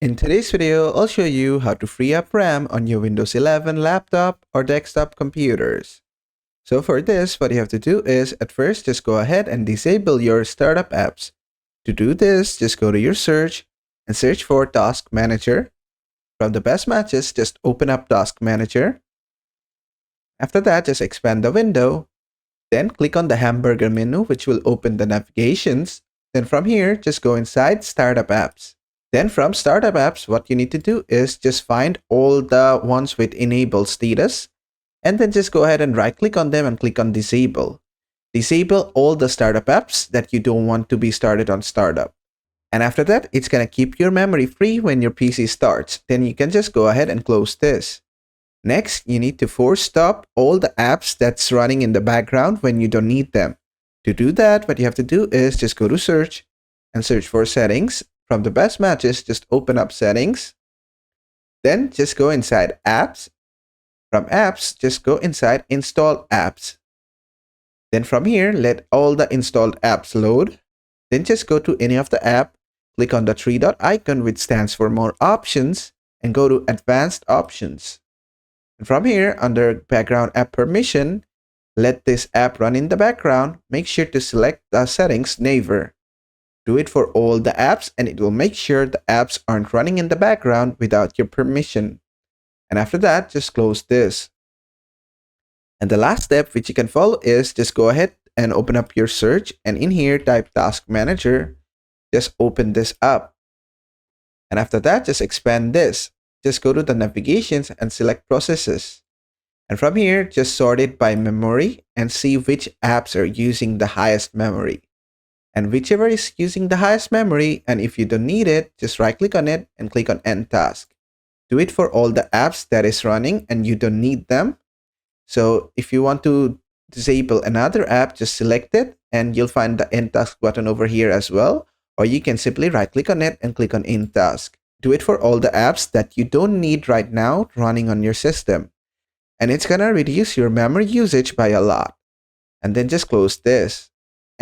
In today's video, I'll show you how to free up RAM on your Windows 11 laptop or desktop computers. So for this, what you have to do is at first just go ahead and disable your startup apps. To do this, just go to your search and search for Task Manager. From the best matches, just open up Task Manager. After that, just expand the window. Then click on the hamburger menu, which will open the navigations. Then from here, just go inside Startup Apps. Then from Startup Apps, what you need to do is just find all the ones with enable status. And then just go ahead and right click on them and click on Disable. Disable all the startup apps that you don't want to be started on startup. And after that, it's going to keep your memory free when your PC starts. Then you can just go ahead and close this. Next, you need to force stop all the apps that's running in the background when you don't need them. To do that, what you have to do is just go to search and search for settings. From the best matches, just open up settings. Then just go inside apps. From apps, just go inside install apps. Then from here, let all the installed apps load. Then just go to any of the app, click on the three dot icon which stands for more options and go to advanced options. And from here, under background app permission, let this app run in the background. Make sure to select the settings never. Do it for all the apps and it will make sure the apps aren't running in the background without your permission. And after that, just close this. And the last step which you can follow is just go ahead and open up your search and in here type Task Manager. Just open this up. And after that, just expand this. Just go to the navigations and select processes. And from here, just sort it by memory and see which apps are using the highest memory. And whichever is using the highest memory, and if you don't need it, just right click on it and click on End Task. Do it for all the apps that is running and you don't need them. So if you want to disable another app, just select it and you'll find the End Task button over here as well. Or you can simply right click on it and click on End Task. Do it for all the apps that you don't need right now running on your system. And it's gonna reduce your memory usage by a lot. And then just close this.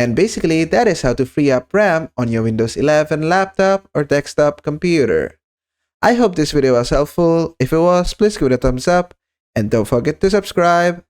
And basically, that is how to free up RAM on your Windows 11 laptop or desktop computer. I hope this video was helpful. If it was, please give it a thumbs up. And don't forget to subscribe.